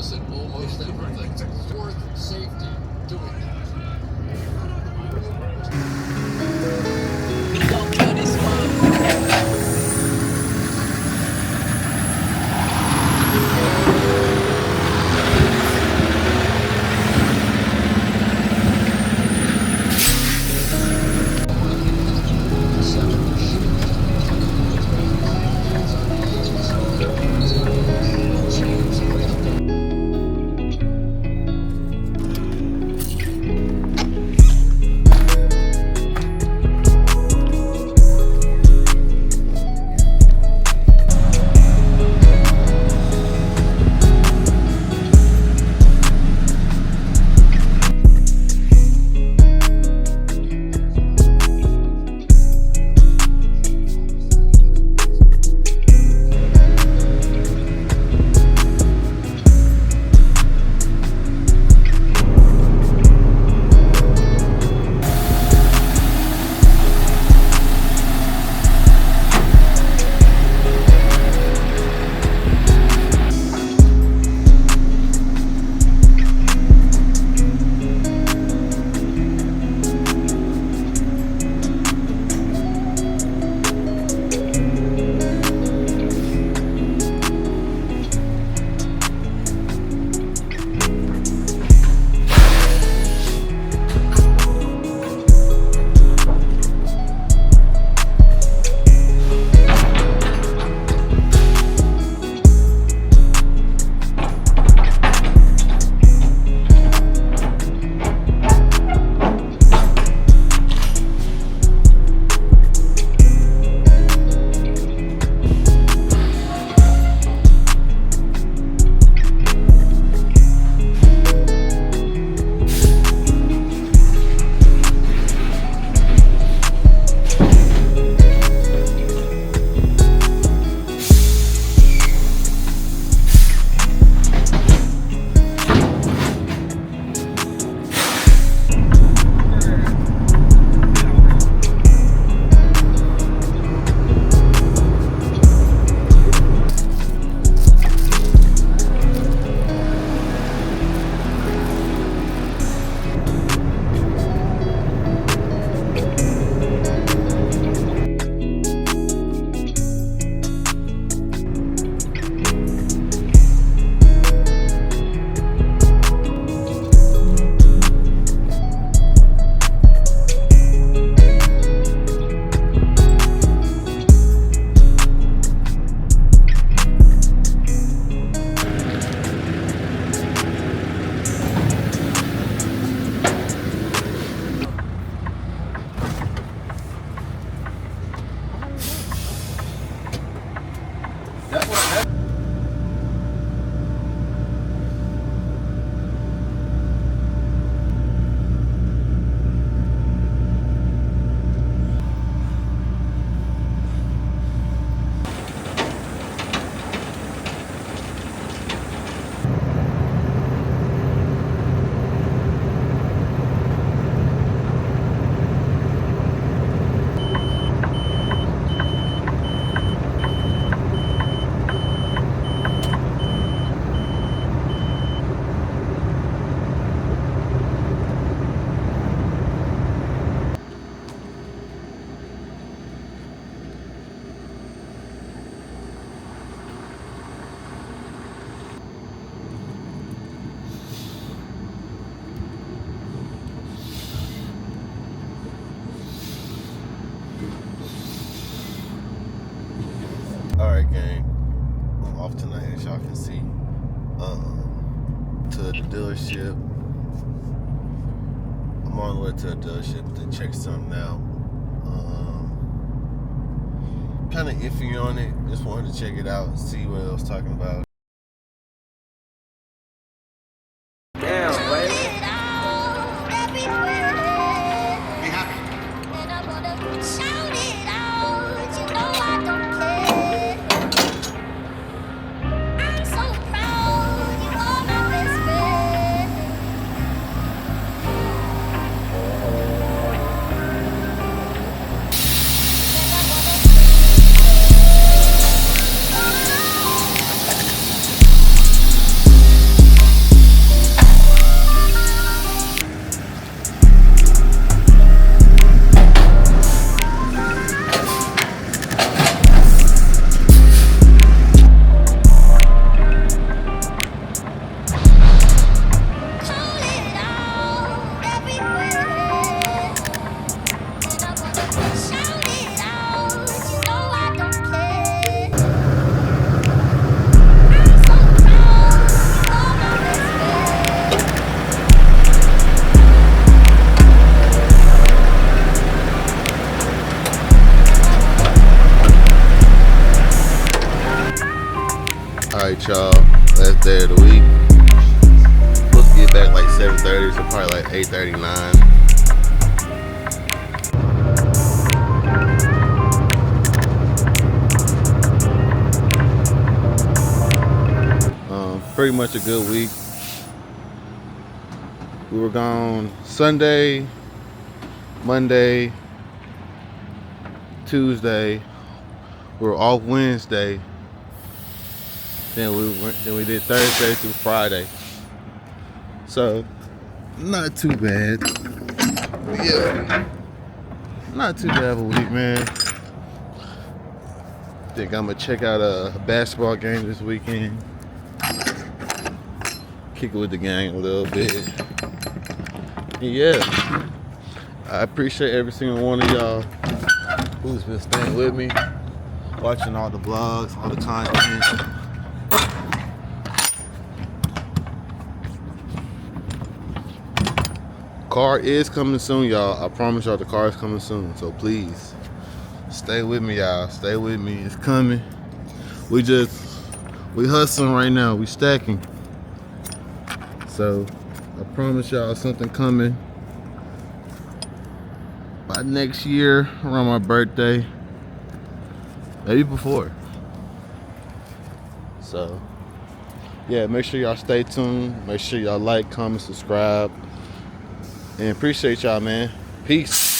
us in almost everything. Fourth, safety, doing that. Alright, gang. I'm off tonight, as y'all can see. To the dealership. I'm on the way to the dealership to check something out. Kind of iffy on it. Just wanted to check it out and see what I was talking about. Damn, baby. with y'all. Last day of the week. Supposed to get back like 7:30, so probably like 8:39. Pretty much a good week. We were gone Sunday, Monday, Tuesday. We were off Wednesday. Then we did Thursday through Friday. So not too bad. Yeah, not too bad of a week, man. Think I'm gonna check out a basketball game this weekend. Kick it with the gang a little bit. And yeah, I appreciate every single one of y'all who's been staying with me, watching all the vlogs, all the content. Car is coming soon, y'all. I promise y'all the car is coming soon. So please, stay with me, y'all. Stay with me. It's coming. We hustling right now. We stacking. So I promise y'all something coming by next year around my birthday, maybe before. So yeah, make sure y'all stay tuned. Make sure y'all like, comment, subscribe, and appreciate y'all, man. Peace.